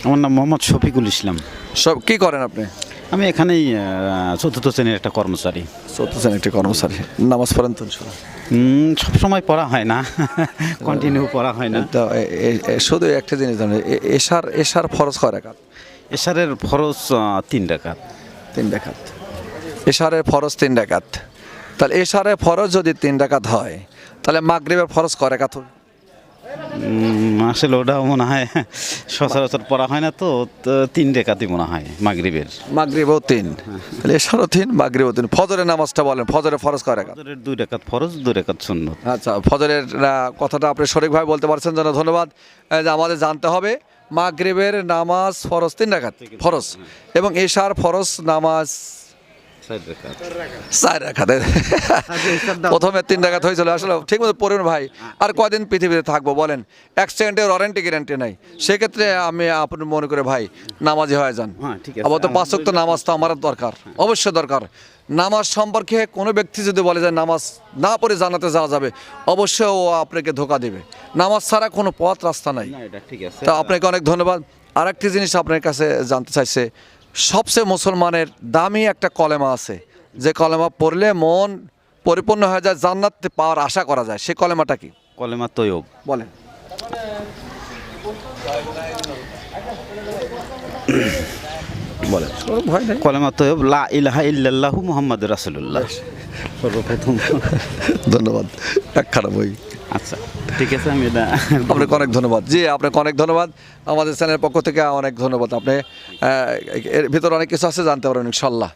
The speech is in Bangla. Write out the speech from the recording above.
আমার নাম মোহাম্মদ শফিকুল ইসলাম। সব কি করেন আপনি? আমি এখানেই চতুর্থ শ্রেণীর একটা কর্মচারী। চতুর্থ শ্রেণীর একটি কর্মচারী। নামাজ পড়েন তো ইনশাআল্লাহ? সব সময় পড়া হয় না, কন্টিনিউ পড়া হয় না। তো শুধু একটা জিনিস জানেন, এশার ফরজ কয় রাকাত? এশারের ফরজ 3 রাকাত। 3 রাকাত। এশারের ফরজ 3 রাকাত। তাহলে এশারের ফরজ যদি 3 রাকাত হয়, তাহলে মাগরিবের ফরজ কয় রাকাত হবে? আসলে ওটাও মনে হয় সচরাচর পড়া হয় না, তো 3 রাকাতই মনে হয় মাগরিবের। মাগরিবও 3, তাহলে এশারও 3, মাগরিবও 3। ফজরের নামাজটা বলেন, ফজরের ফরজ কয় রাকাত? ফজরের 2 রাকাত ফরজ, 2 রাকাত সুন্নত। আচ্ছা, ফজরের কথাটা আপনি সঠিকভাবে বলতে পারছেন, জন্য ধন্যবাদ। যে আমাদের জানতে হবে মাগরিবের নামাজ ফরজ 3 রাকাত ফরজ, এবং এশার ফরজ নামাজ 4 রাকাত। প্রথমে 3 রাকাত হয়েছিল। আসলে ঠিক মতো পড়ুন ভাই। আর কয়দিন পৃথিবীতে থাকবো বলেন? 1 সেকেন্ডের ওয়ারেন্টি গ্যারান্টি নাই। সেক্ষেত্রে আমি আপনি মনে করে ভাই নামাজি হয়ে যান। আবার তো 5 ওয়াক্ত নামাজ তো আমার দরকার, অবশ্যই দরকার। নামাজ সম্পর্কে কোনো ব্যক্তি যদি বলে যে নামাজ না পড়ে জান্নাতে যাওয়া যাবে, অবশ্যই ও আপনাকে ধোঁকা দেবে। নামাজ ছাড়া কোনো পথ রাস্তা নাই। তা আপনাকে অনেক ধন্যবাদ। আরেকটি জিনিস আপনার কাছে জানতে চাইছে, সবচেয়ে মুসলমানের দামি একটা কলেমা আছে, যে কলেমা পড়লে মন পরিপূর্ণ হয়ে যায়, জান্নাত পাওয়ার আশা করা যায়, সেই কলেমাটা কি? কলেমা তৈয়ব। বলেন। বলেন, ভয় নেই। কলেমা তৈয়ব, লা ইলাহা ইল্লাল্লাহু মুহাম্মাদুর রাসূলুল্লাহ। সর্বপ্রথম। ধন্যবাদ। একখানা বই। আচ্ছা, ঠিক আছে, আমি এটা আপনাকে অনেক ধন্যবাদ। জি, আপনাকে অনেক ধন্যবাদ। আমাদের চ্যানেলের পক্ষ থেকে অনেক ধন্যবাদ। আপনি এর ভিতরে অনেক কিছু আছে, জানতে পারবেন ইনশাল্লাহ।